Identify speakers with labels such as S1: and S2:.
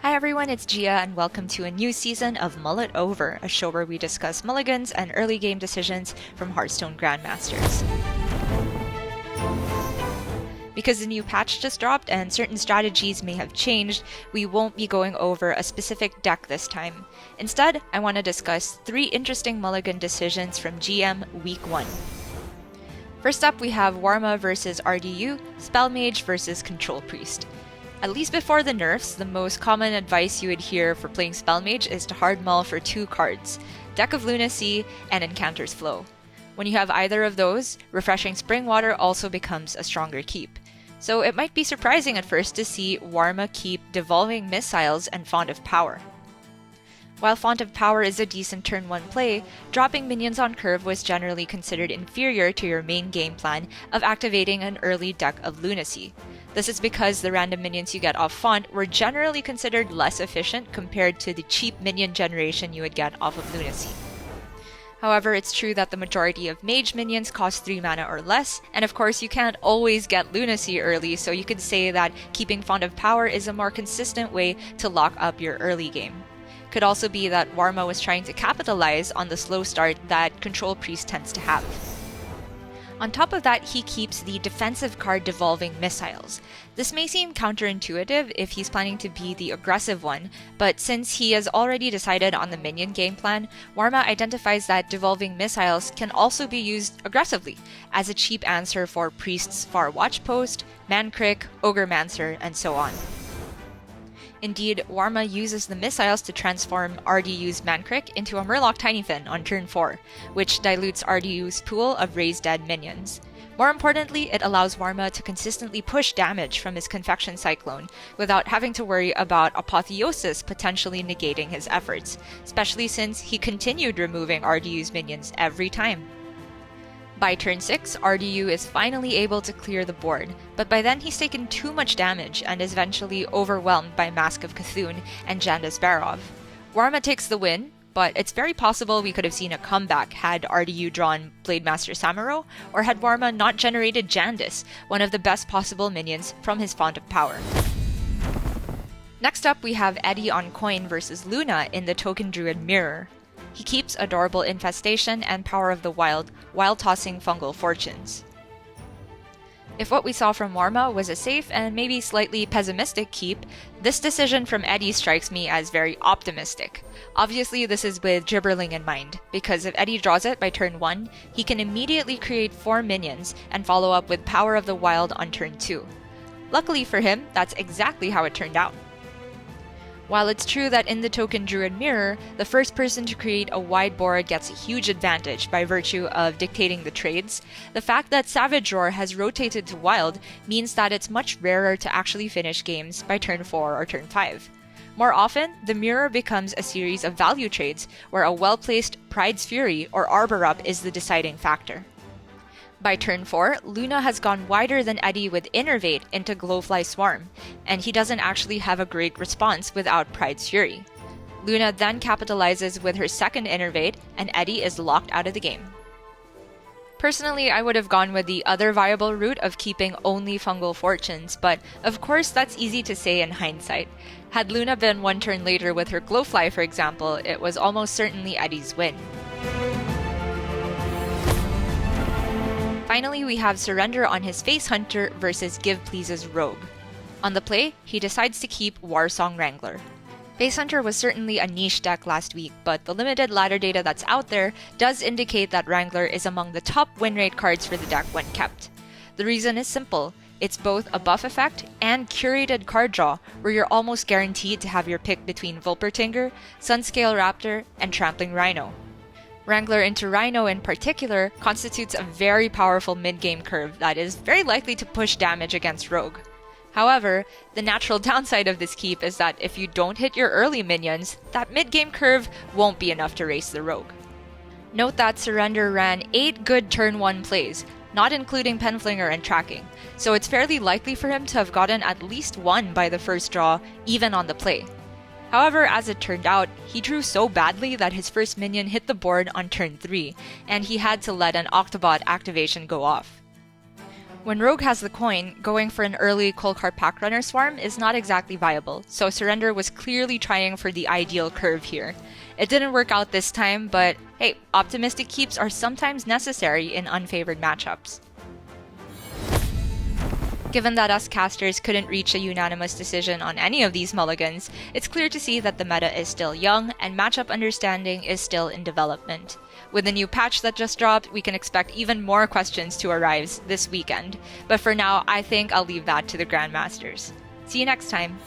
S1: Hi everyone, it's Gia and welcome to a new season of Mull It Over, a show where we discuss mulligans and early game decisions from Hearthstone Grandmasters. Because the new patch just dropped and certain strategies may have changed, we won't be going over a specific deck this time. Instead, I want to discuss 3 interesting mulligan decisions from GM Week 1. First up, we have Warma versus RDU, Spell Mage versus Control Priest. At least before the nerfs, the most common advice you would hear for playing Spell Mage is to hard mull for 2 cards, Deck of Lunacy and Encounter's Flow. When you have either of those, Refreshing Spring Water also becomes a stronger keep. So it might be surprising at first to see Warma keep Devolving Missiles and Font of Power. While Font of Power is a decent turn 1 play, dropping minions on curve was generally considered inferior to your main game plan of activating an early Deck of Lunacy. This is because the random minions you get off Font were generally considered less efficient compared to the cheap minion generation you would get off of Lunacy. However, it's true that the majority of Mage minions cost 3 mana or less, and of course you can't always get Lunacy early, so you could say that keeping Font of Power is a more consistent way to lock up your early game. Could also be that Warma was trying to capitalize on the slow start that Control Priest tends to have. On top of that, he keeps the defensive card Devolving Missiles. This may seem counterintuitive if he's planning to be the aggressive one, but since he has already decided on the minion game plan, Warma identifies that Devolving Missiles can also be used aggressively, as a cheap answer for Priest's Far Watch Post, Mancrick, Ogremancer, and so on. Indeed, Warma uses the missiles to transform RDU's Mancrick into a Murloc Tinyfin on turn 4, which dilutes RDU's pool of raised dead minions. More importantly, it allows Warma to consistently push damage from his Confection Cyclone without having to worry about Apotheosis potentially negating his efforts, especially since he continued removing RDU's minions every time. By turn 6, RDU is finally able to clear the board, but by then he's taken too much damage and is eventually overwhelmed by Mask of Cthulhu and Janda's Barov. Warma takes the win, but it's very possible we could have seen a comeback had RDU drawn Blademaster Samuro, or had Warma not generated Jandis, one of the best possible minions from his Font of Power. Next up, we have Eddie on Coin versus Luna in the Token Druid Mirror. He keeps Adorable Infestation and Power of the Wild while tossing Fungal Fortunes. If what we saw from Warma was a safe and maybe slightly pessimistic keep, this decision from Eddie strikes me as very optimistic. Obviously, this is with Gibberling in mind, because if Eddie draws it by turn 1, he can immediately create 4 minions and follow up with Power of the Wild on turn 2. Luckily for him, that's exactly how it turned out. While it's true that in the Token Druid Mirror, the first person to create a wide board gets a huge advantage by virtue of dictating the trades, the fact that Savage Roar has rotated to Wild means that it's much rarer to actually finish games by turn 4 or turn 5. More often, the Mirror becomes a series of value trades where a well-placed Pride's Fury or Arbor Up is the deciding factor. By turn 4, Luna has gone wider than Eddie with Innervate into Glowfly Swarm, and he doesn't actually have a great response without Pride's Fury. Luna then capitalizes with her second Innervate, and Eddie is locked out of the game. Personally, I would have gone with the other viable route of keeping only Fungal Fortunes, but of course that's easy to say in hindsight. Had Luna been 1 turn later with her Glowfly, for example, it was almost certainly Eddie's win. Finally, we have Surrender on his Face Hunter versus Give Please's Rogue. On the play, he decides to keep Warsong Wrangler. Face Hunter was certainly a niche deck last week, but the limited ladder data that's out there does indicate that Wrangler is among the top win rate cards for the deck when kept. The reason is simple. It's both a buff effect and curated card draw, where you're almost guaranteed to have your pick between Vulpertinger, Sunscale Raptor, and Trampling Rhino. Wrangler into Rhino in particular constitutes a very powerful mid-game curve that is very likely to push damage against Rogue. However, the natural downside of this keep is that if you don't hit your early minions, that mid-game curve won't be enough to race the Rogue. Note that Surrender ran 8 good turn 1 plays, not including Penflinger and Tracking, so it's fairly likely for him to have gotten at least 1 by the first draw, even on the play. However, as it turned out, he drew so badly that his first minion hit the board on turn 3, and he had to let an Octobot activation go off. When Rogue has the coin, going for an early Kolkar Pack Runner Swarm is not exactly viable, so Surrender was clearly trying for the ideal curve here. It didn't work out this time, but hey, optimistic keeps are sometimes necessary in unfavored matchups. Given that us casters couldn't reach a unanimous decision on any of these mulligans, it's clear to see that the meta is still young and matchup understanding is still in development. With the new patch that just dropped, we can expect even more questions to arise this weekend. But for now, I think I'll leave that to the Grandmasters. See you next time!